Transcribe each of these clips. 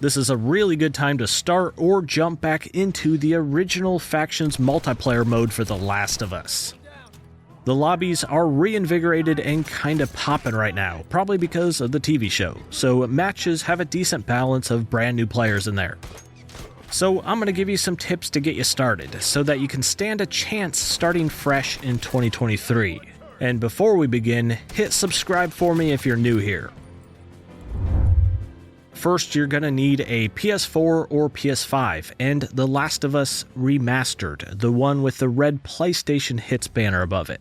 This is a really good time to start or jump back into the original Factions multiplayer mode for The Last of Us. The lobbies are reinvigorated and kinda poppin' right now, probably because of the TV show, so matches have a decent balance of brand new players in there. So I'm going to give you some tips to get you started, so that you can stand a chance starting fresh in 2023. And before we begin, hit subscribe for me if you're new here. First, you're going to need a PS4 or PS5, and The Last of Us Remastered, the one with the red PlayStation Hits banner above it.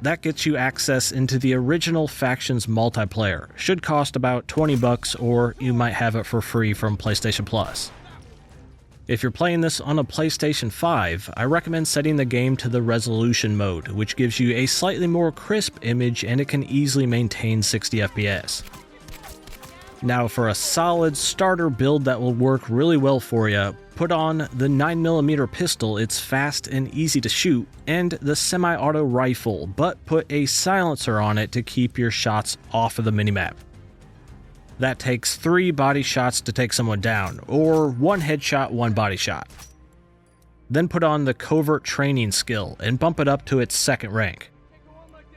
That gets you access into the original Factions multiplayer. Should cost about $20, or you might have it for free from PlayStation Plus. If you're playing this on a PlayStation 5, I recommend setting the game to the resolution mode, which gives you a slightly more crisp image and it can easily maintain 60 FPS. Now for a solid starter build that will work really well for you, put on the 9mm pistol, it's fast and easy to shoot, and the semi-auto rifle, but put a silencer on it to keep your shots off of the minimap. That takes 3 body shots to take someone down, or 1 headshot, 1 body shot. Then put on the covert training skill and bump it up to its 2nd rank.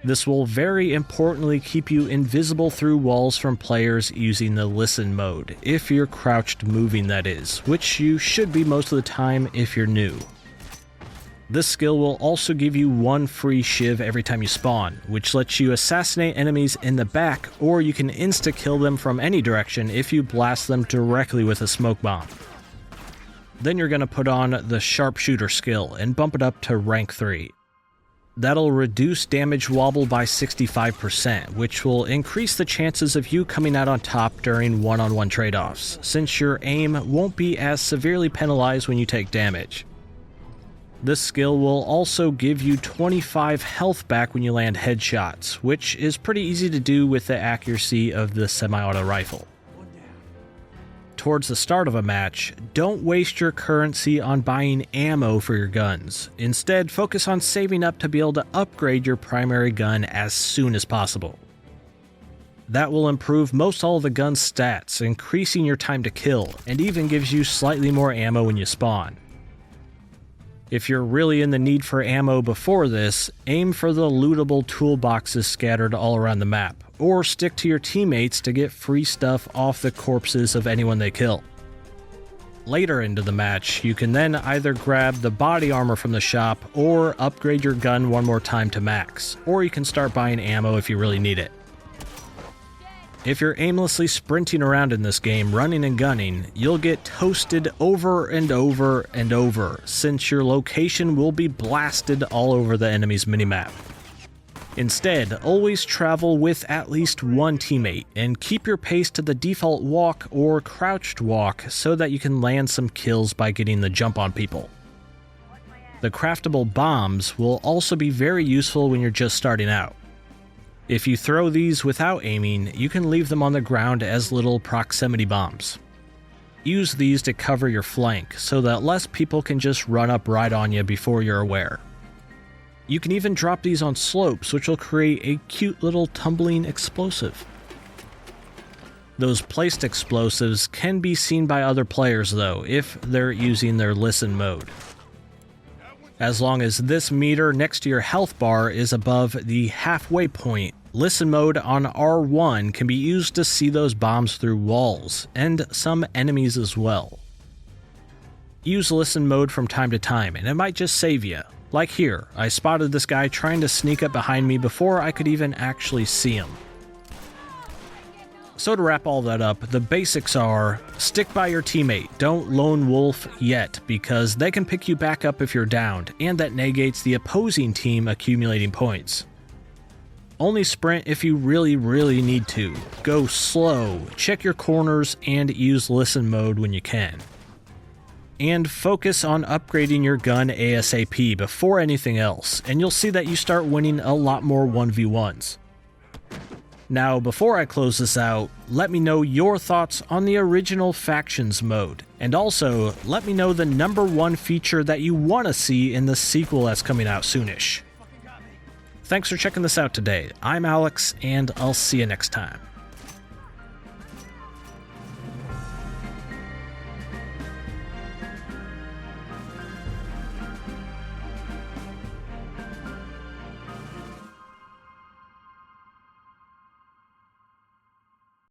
This will very importantly keep you invisible through walls from players using the listen mode, if you're crouched moving that is, which you should be most of the time if you're new. This skill will also give you 1 free shiv every time you spawn, which lets you assassinate enemies in the back, or you can insta-kill them from any direction if you blast them directly with a smoke bomb. Then you're going to put on the sharpshooter skill and bump it up to rank 3. That'll reduce damage wobble by 65%, which will increase the chances of you coming out on top during one-on-one trade-offs, since your aim won't be as severely penalized when you take damage. This skill will also give you 25 health back when you land headshots, which is pretty easy to do with the accuracy of the semi-auto rifle. Towards the start of a match, don't waste your currency on buying ammo for your guns. Instead, focus on saving up to be able to upgrade your primary gun as soon as possible. That will improve most all of the gun's stats, increasing your time to kill, and even gives you slightly more ammo when you spawn. If you're really in the need for ammo before this, aim for the lootable toolboxes scattered all around the map, or stick to your teammates to get free stuff off the corpses of anyone they kill. Later into the match, you can then either grab the body armor from the shop, or upgrade your gun one more time to max, or you can start buying ammo if you really need it. If you're aimlessly sprinting around in this game, running and gunning, you'll get toasted over and over and over, since your location will be blasted all over the enemy's minimap. Instead, always travel with at least 1 teammate, and keep your pace to the default walk or crouched walk so that you can land some kills by getting the jump on people. The craftable bombs will also be very useful when you're just starting out. If you throw these without aiming, you can leave them on the ground as little proximity bombs. Use these to cover your flank so that less people can just run up right on you before you're aware. You can even drop these on slopes, which will create a cute little tumbling explosive. Those placed explosives can be seen by other players though, if they're using their listen mode. As long as this meter next to your health bar is above the halfway point, listen mode on R1 can be used to see those bombs through walls, and some enemies as well. Use listen mode from time to time, and it might just save you. Like here, I spotted this guy trying to sneak up behind me before I could even actually see him. So to wrap all that up, the basics are, stick by your teammate, don't lone wolf yet, because they can pick you back up if you're downed, and that negates the opposing team accumulating points. Only sprint if you really need to. Go slow, check your corners, and use listen mode when you can. And focus on upgrading your gun ASAP before anything else, and you'll see that you start winning a lot more 1v1s. Now, before I close this out, let me know your thoughts on the original Factions mode, and also let me know the #1 feature that you want to see in the sequel that's coming out soonish. Thanks for checking this out today. I'm Alex, and I'll see you next time.